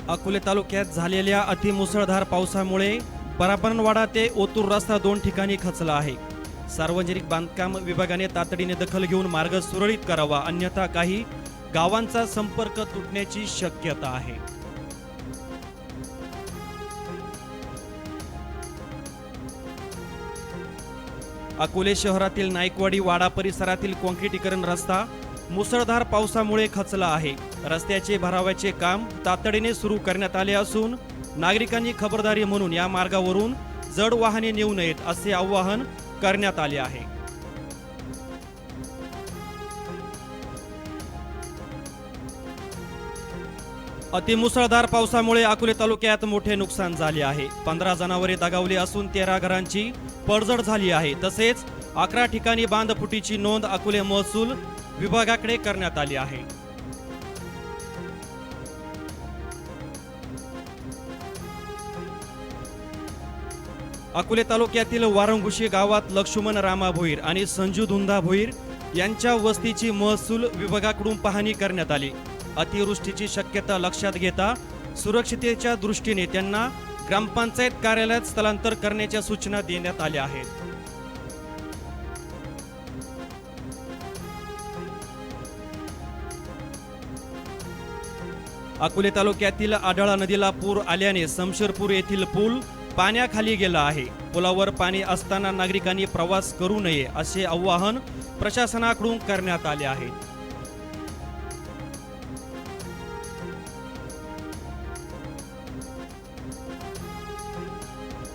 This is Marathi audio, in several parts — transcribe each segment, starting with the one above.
अकोले तालुक्यात झालेल्या अतिमुसळधार पावसामुळे पराभरणवाडा ते ओतूर रस्ता 2 ठिकाणी खचला आहे। सार्वजनिक बांधकाम विभागाने तातडीने दखल घेऊन मार्ग सुरळीत करावा, अन्यथा काही गावांचा संपर्क तुटण्याची शक्यता आहे। अकोले शहरातील नाईकवाडी वाडा परिसरातील काँक्रिटीकरण रस्ता मुसळधार पावसामुळे खचला आहे। रस्त्याचे भरावाचे काम तातडीने सुरू करण्यात आले असून नागरिकांनी खबरदारी म्हणून या मार्गावरून जड वाहने नेऊ नयेत असे आवाहन करण्यात आले आहे। अतिमुसळधार पावसामुळे अकोले तालुक्यात मोठे नुकसान झाले आहे। 15 जनावरे दगावली असून 13 घरांची पडझड झाली आहे। तसेच 11 ठिकाणी बांधफुटीची नोंद अकोले महसूल विभागाकडे करण्यात आली आहे। अकोले तालुक्यातील वारंगुशी गावात लक्ष्मण रामा भोईर आणि संजू धुंदा भोईर यांच्या वस्तीची महसूल विभागाकडून पाहणी करण्यात आली। अतिवृष्टीची शक्यता लक्षात घेता सुरक्षिततेच्या दृष्टीने त्यांना ग्रामपंचायत कार्यालयात स्थलांतर करण्याच्या सूचना देण्यात आल्या आहेत। अकोले तालुक्यातील आढळा नदीला पूर आल्याने समशेरपूर येथील पूल पाण्याखाली गेला आहे। पुलावर पाणी असताना नागरिकांनी प्रवास करू नये असे आवाहन प्रशासनाकडून करण्यात आले आहे।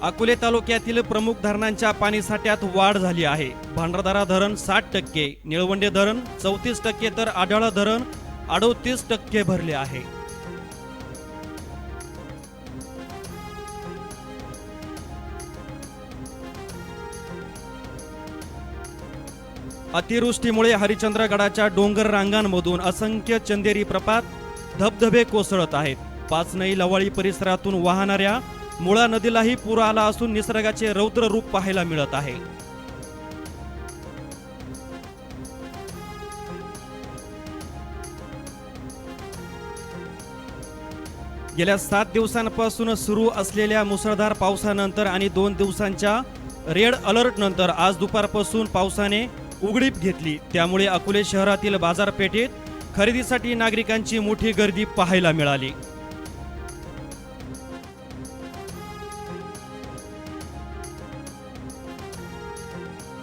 अकोले तालुक्यातील प्रमुख धरणांच्या पाणीसाठ्यात वाढ झाली आहे। भांडारदरा धरण 60%, निळवंडे धरण 34% तर आढळा धरण 38% भरले आहे। अतिवृष्टीमुळे हरिश्चंद्रगडाच्या डोंगर रांगांमधून असंख्य चंदेरी प्रपात धबधबे कोसळत आहेत। पाचनई लवाळी परिसरातून वाहणाऱ्या मुळा नदीलाही पूर आला असून निसर्गाचे रौद्र रूप पाहायला मिळत आहे। गेल्या 7 दिवसांपासून सुरू असलेल्या मुसळधार पावसानंतर आणि 2 दिवसांच्या रेड अलर्ट नंतर आज दुपारपासून पावसाने उघडीप घेतली। त्यामुळे अकोले शहरातील बाजारपेठेत खरेदीसाठी नागरिकांची मोठी गर्दी पाहायला मिळाली।